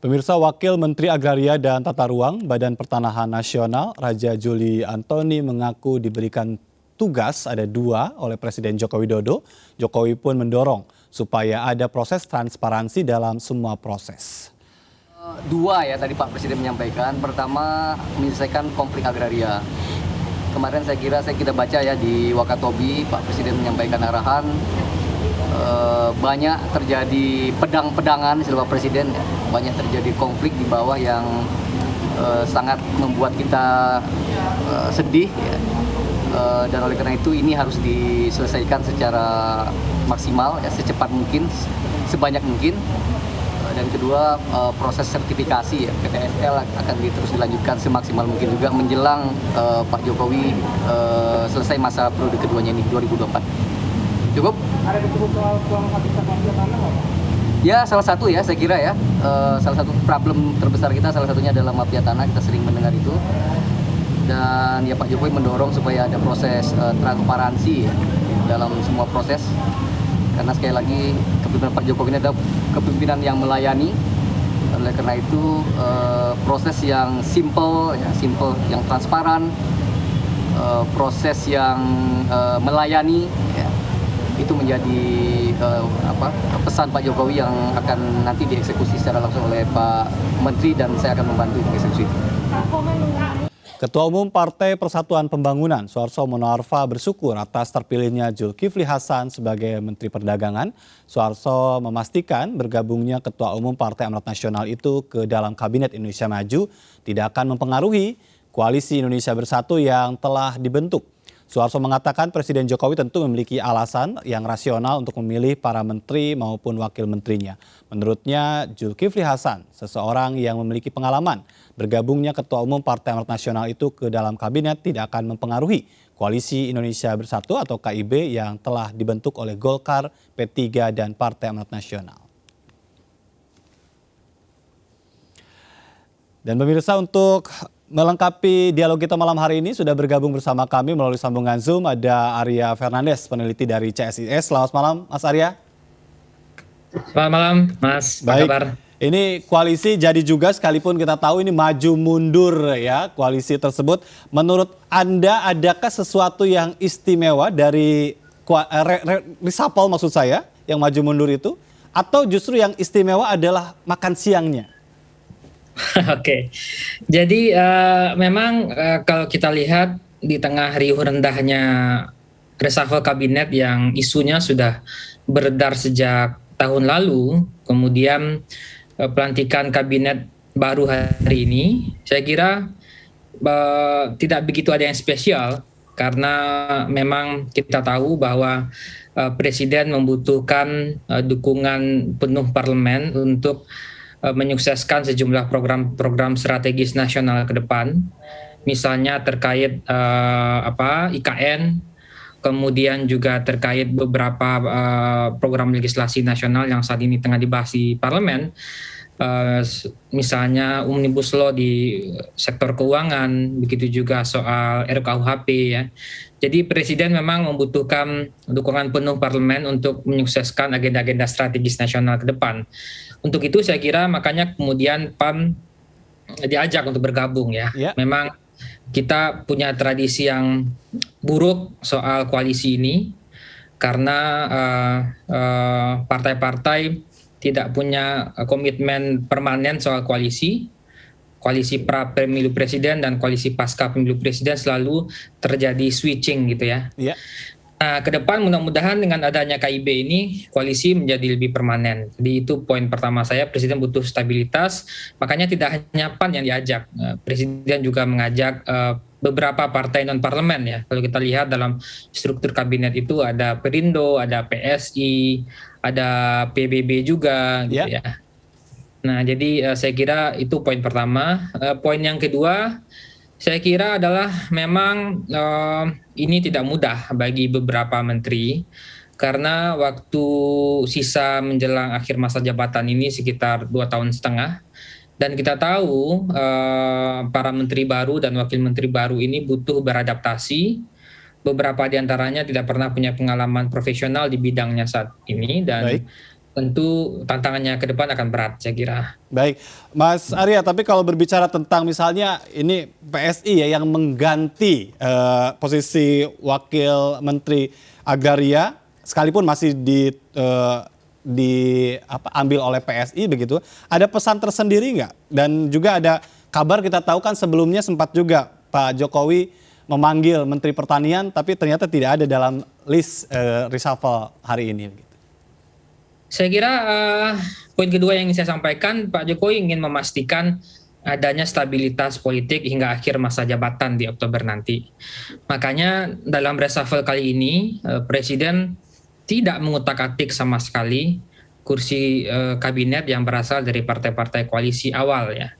Pemirsa, Wakil Menteri Agraria dan Tata Ruang Badan Pertanahan Nasional Raja Juli Antoni mengaku diberikan tugas ada dua oleh Presiden Joko Widodo. Jokowi pun mendorong supaya ada proses transparansi dalam semua proses. Dua ya tadi Pak Presiden menyampaikan. Pertama, menyelesaikan konflik agraria. Kemarin kita baca ya di Wakatobi, Pak Presiden menyampaikan arahan. Banyak terjadi pedang-pedangan istilah Pak Presiden ya. Banyak terjadi konflik di bawah yang sangat membuat kita sedih ya. Dan oleh karena itu ini harus diselesaikan secara maksimal ya, secepat mungkin, sebanyak mungkin. Dan kedua, proses sertifikasi ya, PTSL akan terus dilanjutkan semaksimal mungkin juga menjelang Pak Jokowi selesai masa periode keduanya ini 2024. Cukup? Ada disebut soal uang habitat mafia tanah nggak Pak? Ya, salah satu ya saya kira ya, salah satu problem terbesar kita salah satunya adalah mafia tanah, kita sering mendengar itu. Dan ya Pak Jokowi mendorong supaya ada proses transparansi ya, dalam semua proses. Karena sekali lagi kepemimpinan Pak Jokowi ini adalah kepemimpinan yang melayani. Oleh karena itu proses yang simple, yang transparan, proses yang melayani, ya, itu menjadi pesan Pak Jokowi yang akan nanti dieksekusi secara langsung oleh Pak Menteri dan saya akan membantu mengeksekusi. Ketua Umum Partai Persatuan Pembangunan, Suharso Monoarfa bersyukur atas terpilihnya Zulkifli Hasan sebagai Menteri Perdagangan. Suharso memastikan bergabungnya Ketua Umum Partai Amanat Nasional itu ke dalam Kabinet Indonesia Maju tidak akan mempengaruhi Koalisi Indonesia Bersatu yang telah dibentuk. Suharso mengatakan Presiden Jokowi tentu memiliki alasan yang rasional untuk memilih para menteri maupun wakil menterinya. Menurutnya Zulkifli Hasan, seseorang yang memiliki pengalaman, bergabungnya Ketua Umum Partai Amanat Nasional itu ke dalam kabinet tidak akan mempengaruhi Koalisi Indonesia Bersatu atau KIB yang telah dibentuk oleh Golkar, P3 dan Partai Amanat Nasional. Dan pemirsa, untuk melengkapi dialog kita malam hari ini sudah bergabung bersama kami melalui sambungan Zoom ada Arya Fernandes, peneliti dari CSIS. Selamat malam Mas Arya. Selamat malam Mas, apa kabar? Ini koalisi jadi juga sekalipun kita tahu ini maju mundur ya koalisi tersebut. Menurut Anda adakah sesuatu yang istimewa dari reshuffle maksud saya yang maju mundur itu? Atau justru yang istimewa adalah makan siangnya? Oke, jadi memang kalau kita lihat di tengah riuh rendahnya reshuffle kabinet yang isunya sudah beredar sejak tahun lalu, kemudian pelantikan kabinet baru hari ini, saya kira tidak begitu ada yang spesial karena memang kita tahu bahwa Presiden membutuhkan dukungan penuh parlemen untuk menyukseskan sejumlah program strategis nasional ke depan, misalnya terkait IKN, kemudian juga terkait beberapa program legislasi nasional yang saat ini tengah dibahas di parlemen, misalnya Omnibus Law di sektor keuangan, begitu juga soal RKUHP ya. Jadi Presiden memang membutuhkan dukungan penuh parlemen untuk menyukseskan agenda-agenda strategis nasional ke depan. Untuk itu saya kira makanya kemudian PAN diajak untuk bergabung ya. Memang kita punya tradisi yang buruk soal koalisi ini karena partai-partai tidak punya komitmen permanen soal koalisi. Koalisi pra pemilu presiden dan koalisi pasca pemilu presiden selalu terjadi switching gitu ya. Nah, ke depan mudah-mudahan dengan adanya KIB ini koalisi menjadi lebih permanen. Jadi itu poin pertama saya, Presiden butuh stabilitas, makanya tidak hanya PAN yang diajak. Presiden juga mengajak beberapa partai non-parlemen ya. Kalau kita lihat dalam struktur kabinet itu ada Perindo, ada PSI, ada PBB juga gitu ya. Nah, jadi saya kira itu poin pertama. Poin yang kedua, saya kira adalah memang ini tidak mudah bagi beberapa menteri karena waktu sisa menjelang akhir masa jabatan ini sekitar 2,5 tahun. Dan kita tahu para menteri baru dan wakil menteri baru ini butuh beradaptasi. Beberapa di antaranya tidak pernah punya pengalaman profesional di bidangnya saat ini dan tentu tantangannya ke depan akan berat saya kira. Baik, Mas Arya, tapi kalau berbicara tentang misalnya ini PSI ya yang mengganti posisi Wakil Menteri Agraria, sekalipun masih ambil oleh PSI begitu, ada pesan tersendiri nggak? Dan juga ada kabar kita tahu kan sebelumnya sempat juga Pak Jokowi memanggil Menteri Pertanian, tapi ternyata tidak ada dalam list reshuffle hari ini. Saya kira poin kedua yang ingin saya sampaikan, Pak Jokowi ingin memastikan adanya stabilitas politik hingga akhir masa jabatan di Oktober nanti. Makanya dalam reshuffle kali ini Presiden tidak mengutak-atik sama sekali kursi kabinet yang berasal dari partai-partai koalisi awal ya.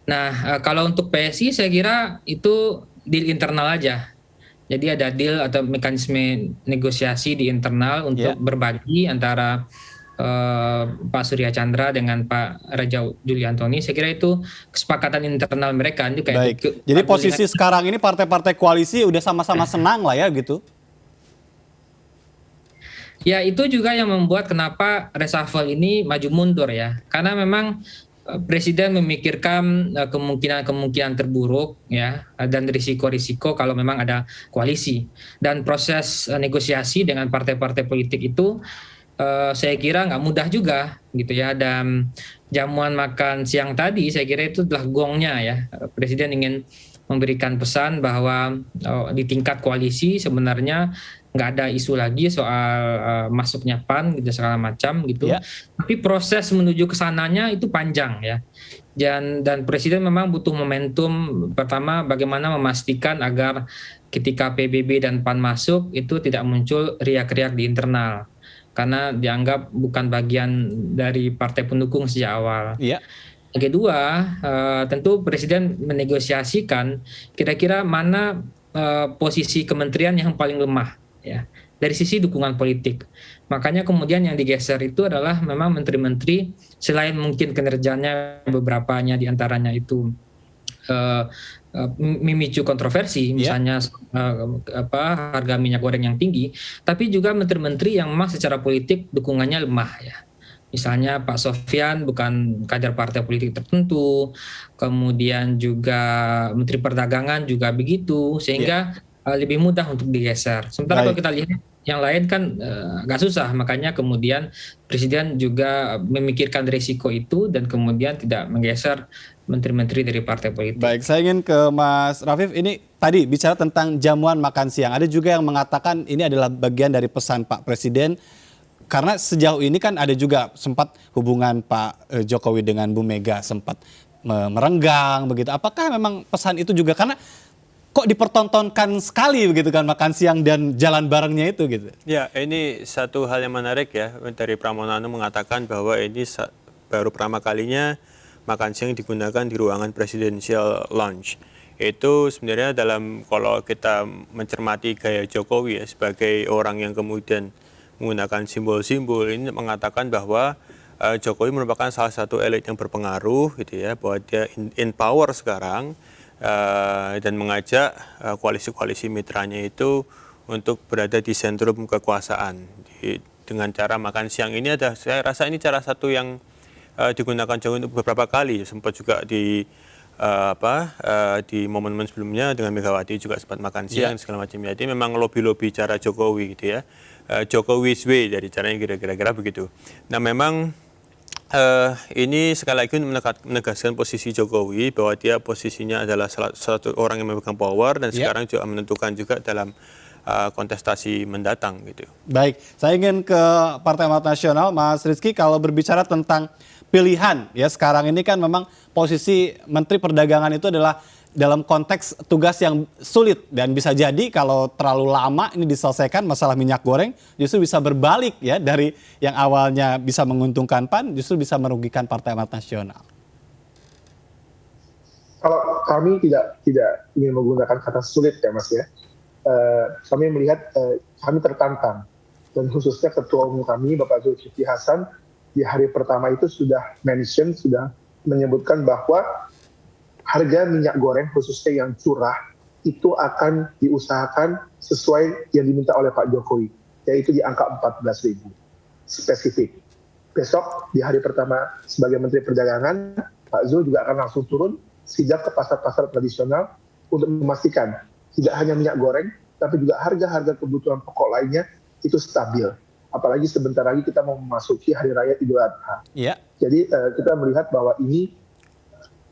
Nah, kalau untuk PSI saya kira itu deal internal aja. Jadi ada deal atau mekanisme negosiasi di internal untuk berbagi antara Pak Surya Chandra dengan Pak Raja Juli Antoni. Saya kira itu kesepakatan internal mereka. Itu kayak baik. Jadi posisi sekarang ini partai-partai koalisi udah sama-sama senang lah ya gitu. Ya itu juga yang membuat kenapa reshuffle ini maju mundur ya. Karena memang Presiden memikirkan kemungkinan-kemungkinan terburuk ya dan risiko-risiko kalau memang ada koalisi, dan proses negosiasi dengan partai-partai politik itu saya kira nggak mudah juga gitu ya. Dan jamuan makan siang tadi saya kira itu adalah gongnya ya. Presiden ingin memberikan pesan bahwa di tingkat koalisi sebenarnya nggak ada isu lagi soal masuknya PAN gitu segala macam gitu. Tapi proses menuju ke sananya itu panjang ya. Dan Presiden memang butuh momentum. Pertama bagaimana memastikan agar ketika PBB dan PAN masuk itu tidak muncul riak-riak di internal. Karena dianggap bukan bagian dari partai pendukung sejak awal. Yang kedua, tentu Presiden menegosiasikan kira-kira mana posisi kementerian yang paling lemah ya dari sisi dukungan politik. Makanya kemudian yang digeser itu adalah memang menteri-menteri, selain mungkin kinerjanya beberapanya diantaranya itu memicu kontroversi, misalnya harga minyak goreng yang tinggi, tapi juga menteri-menteri yang memang secara politik dukungannya lemah ya. Misalnya Pak Sofyan bukan kader partai politik tertentu, kemudian juga Menteri Perdagangan juga begitu, sehingga lebih mudah untuk digeser. Sementara kalau kita lihat yang lain kan agak susah, makanya kemudian Presiden juga memikirkan risiko itu dan kemudian tidak menggeser menteri-menteri dari partai politik. Baik, saya ingin ke Mas Rafif. Ini tadi bicara tentang jamuan makan siang. Ada juga yang mengatakan ini adalah bagian dari pesan Pak Presiden. Karena sejauh ini kan ada juga sempat hubungan Pak Jokowi dengan Bu Mega sempat merenggang begitu. Apakah memang pesan itu juga karena kok dipertontonkan sekali begitu kan makan siang dan jalan barengnya itu gitu. Ya, ini satu hal yang menarik ya, dari Pramono mengatakan bahwa ini baru pertama kalinya makan siang digunakan di ruangan presidential lounge. Itu sebenarnya kalau kita mencermati gaya Jokowi ya, sebagai orang yang kemudian menggunakan simbol-simbol, ini mengatakan bahwa Jokowi merupakan salah satu elit yang berpengaruh gitu ya, bahwa dia in power sekarang. Dan mengajak koalisi-koalisi mitranya itu untuk berada di sentrum kekuasaan dengan cara makan siang ini. Saya rasa ini cara satu yang digunakan Jokowi untuk beberapa kali, sempat juga di momen-momen sebelumnya dengan Megawati juga sempat makan siang segala macam. Jadi memang lobby-lobby cara Jokowi gitu ya, Jokowi's way dari caranya kira-kira begitu. Nah memang ini sekali lagi menegaskan posisi Jokowi bahwa dia posisinya adalah salah satu orang yang memegang power dan sekarang juga menentukan juga dalam kontestasi mendatang gitu. Baik, saya ingin ke Partai Amanat Nasional, Mas Rizky. Kalau berbicara tentang pilihan ya sekarang ini kan memang posisi Menteri Perdagangan itu adalah dalam konteks tugas yang sulit dan bisa jadi kalau terlalu lama ini diselesaikan masalah minyak goreng justru bisa berbalik ya, dari yang awalnya bisa menguntungkan PAN justru bisa merugikan Partai Amanat Nasional. Kalau kami tidak ingin menggunakan kata sulit ya Mas ya, kami melihat kami tertantang, dan khususnya Ketua Umum kami Bapak Zulkifli Hasan di hari pertama itu sudah menyebutkan bahwa harga minyak goreng khususnya yang curah itu akan diusahakan sesuai yang diminta oleh Pak Jokowi, yaitu di angka 14.000 spesifik. besok di hari pertama sebagai Menteri Perdagangan, Pak Zul juga akan langsung turun sidak ke pasar-pasar tradisional untuk memastikan tidak hanya minyak goreng, tapi juga harga-harga kebutuhan pokok lainnya itu stabil. Apalagi sebentar lagi kita mau memasuki Hari Raya Idul Adha. Ya. Jadi kita melihat bahwa ini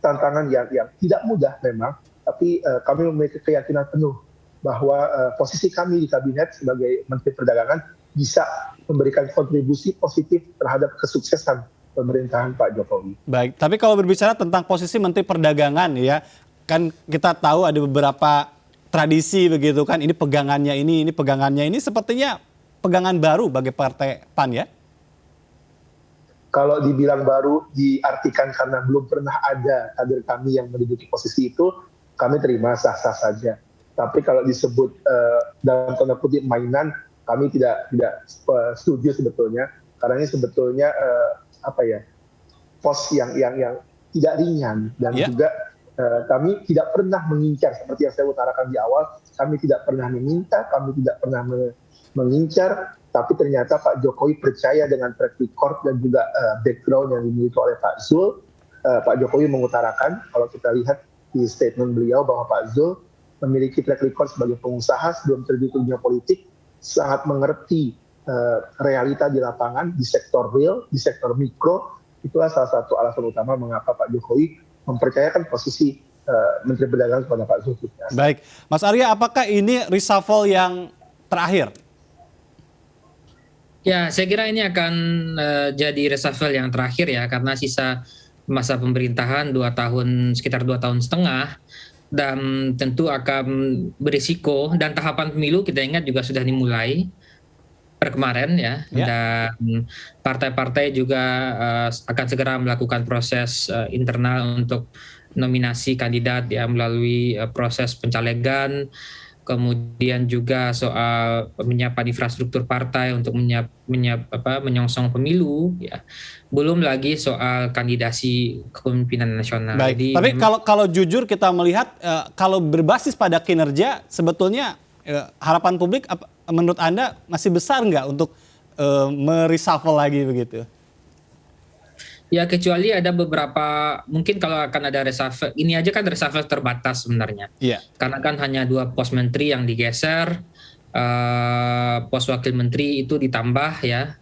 tantangan yang tidak mudah memang, tapi kami memiliki keyakinan penuh bahwa posisi kami di kabinet sebagai Menteri Perdagangan bisa memberikan kontribusi positif terhadap kesuksesan pemerintahan Pak Jokowi. Baik, tapi kalau berbicara tentang posisi Menteri Perdagangan ya, kan kita tahu ada beberapa tradisi begitu kan, ini pegangannya ini sepertinya pegangan baru bagi Partai PAN ya? Kalau dibilang baru diartikan karena belum pernah ada kader kami yang menduduki posisi itu, kami terima sah-sah saja. Tapi kalau disebut dalam tanda kutip mainan, kami tidak setuju sebetulnya, karena ini sebetulnya pos yang tidak ringan dan juga kami tidak pernah mengincar seperti yang saya utarakan di awal. Kami tidak pernah meminta, kami tidak pernah mengincar, tapi ternyata Pak Jokowi percaya dengan track record dan juga background yang dimiliki oleh Pak Zul. Pak Jokowi mengutarakan, kalau kita lihat di statement beliau, bahwa Pak Zul memiliki track record sebagai pengusaha sebelum terjun ke dunia politik, sangat mengerti realita di lapangan, di sektor real, di sektor mikro. Itulah salah satu alasan utama mengapa Pak Jokowi mempercayakan posisi Menteri Perdagangan kepada Pak Zulkifli Hasan. Baik, Mas Arya, apakah ini reshuffle yang terakhir? Ya, saya kira ini akan jadi reshuffle yang terakhir ya, karena sisa masa pemerintahan sekitar 2,5 tahun, dan tentu akan berisiko, dan tahapan pemilu kita ingat juga sudah dimulai kemarin ya, dan partai-partai juga akan segera melakukan proses internal untuk nominasi kandidat ya, melalui proses pencalegan, kemudian juga soal penyiapan infrastruktur partai untuk menyongsong pemilu ya, belum lagi soal kandidasi kepemimpinan nasional. Baik. Jadi tapi kalau jujur kita melihat kalau berbasis pada kinerja, sebetulnya harapan publik menurut Anda masih besar nggak untuk mereshuffle lagi begitu? Ya, kecuali ada beberapa, mungkin kalau akan ada reshuffle, ini aja kan reshuffle terbatas sebenarnya. Iya. Karena kan hanya 2 pos menteri yang digeser, pos wakil menteri itu ditambah ya,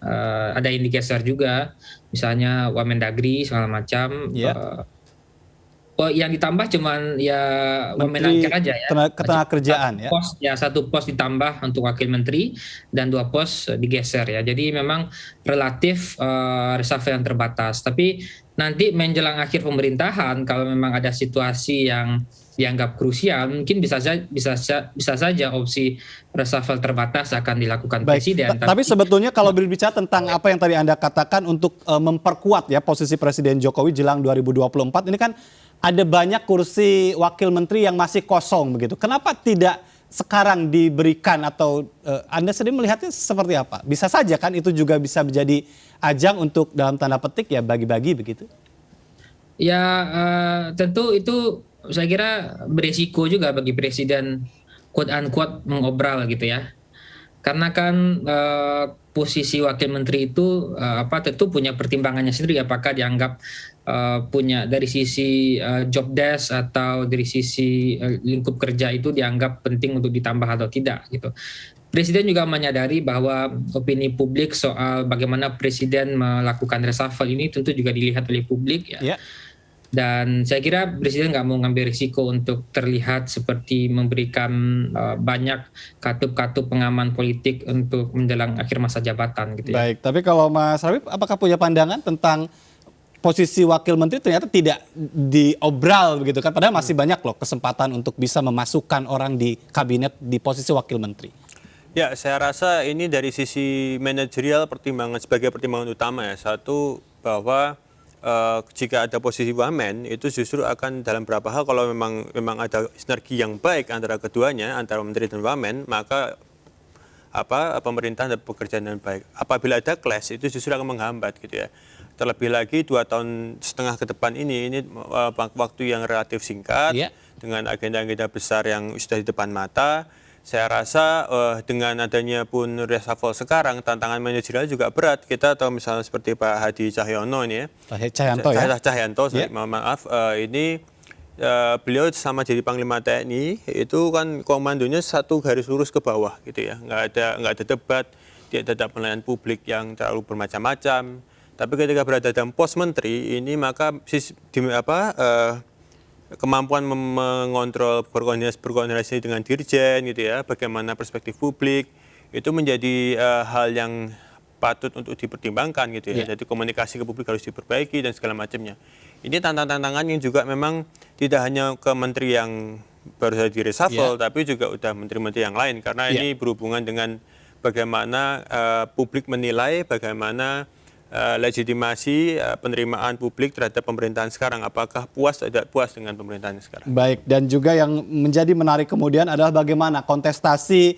ada yang digeser juga, misalnya Wamendagri segala macam. Iya. Yang ditambah cuman ya Menteri Wamenaker aja ya. Ketenagakerjaan ya. Satu pos ditambah untuk wakil menteri dan 2 pos digeser ya. Jadi memang relatif reshuffle yang terbatas. Tapi nanti menjelang akhir pemerintahan, kalau memang ada situasi yang dianggap krusial, mungkin bisa saja opsi reshuffle terbatas akan dilakukan presiden. Tapi sebetulnya kalau berbicara tentang apa yang tadi Anda katakan untuk memperkuat ya posisi Presiden Jokowi jelang 2024, ini kan ada banyak kursi wakil menteri yang masih kosong begitu. Kenapa tidak sekarang diberikan, atau Anda sendiri melihatnya seperti apa? Bisa saja kan itu juga bisa menjadi ajang untuk dalam tanda petik ya bagi-bagi begitu? Ya tentu itu saya kira berisiko juga bagi presiden quote unquote mengobral gitu ya. Karena kan posisi wakil menteri itu tentu punya pertimbangannya sendiri, apakah dianggap punya dari sisi job desk atau dari sisi lingkup kerja itu dianggap penting untuk ditambah atau tidak gitu. Presiden juga menyadari bahwa opini publik soal bagaimana presiden melakukan reshuffle ini tentu juga dilihat oleh publik ya. Dan saya kira presiden nggak mau ngambil risiko untuk terlihat seperti memberikan banyak katup-katup pengaman politik untuk menjelang akhir masa jabatan gitu ya. Baik, tapi kalau Mas Rabib apakah punya pandangan tentang posisi wakil menteri ternyata tidak diobral begitu kan? Padahal masih banyak loh kesempatan untuk bisa memasukkan orang di kabinet di posisi wakil menteri. Ya, saya rasa ini dari sisi manajerial sebagai pertimbangan utama ya. Satu, bahwa jika ada posisi wamen itu justru akan dalam beberapa hal, kalau memang ada sinergi yang baik antara keduanya, antara menteri dan wamen, maka pemerintahan dan pekerjaan dengan baik. Apabila ada clash itu justru akan menghambat gitu ya. Terlebih lagi 2,5 tahun ke depan ini waktu yang relatif singkat dengan agenda-agenda besar yang sudah di depan mata. saya rasa dengan adanya pun reshuffle sekarang, tantangan manajerial juga berat. Kita tahu misalnya seperti Pak Hadi Cahyono ini ya. Cahyanto, sorry, mohon maaf. Ini beliau sama jadi Panglima TNI itu kan komandonya satu garis lurus ke bawah gitu ya. Nggak ada debat, tidak ada penilaian publik yang terlalu bermacam-macam. Tapi ketika berada dalam pos menteri ini maka kemampuan mengontrol berkoordinasi dengan dirjen gitu ya, bagaimana perspektif publik itu menjadi hal yang patut untuk dipertimbangkan gitu ya. Jadi komunikasi ke publik harus diperbaiki dan segala macamnya. Ini tantangan yang juga memang tidak hanya ke menteri yang baru saja di reshuffle, tapi juga udah menteri-menteri yang lain karena ini berhubungan dengan bagaimana publik menilai, bagaimana legitimasi penerimaan publik terhadap pemerintahan sekarang. Apakah puas atau tidak puas dengan pemerintahan sekarang? Baik, dan juga yang menjadi menarik kemudian adalah bagaimana kontestasi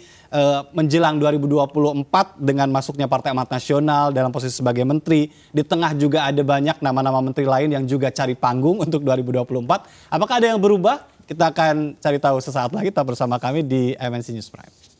menjelang 2024 dengan masuknya Partai Amanat Nasional dalam posisi sebagai menteri. Di tengah juga ada banyak nama-nama menteri lain yang juga cari panggung untuk 2024. Apakah ada yang berubah? Kita akan cari tahu sesaat lagi. Tetap bersama kami di MNC News Prime.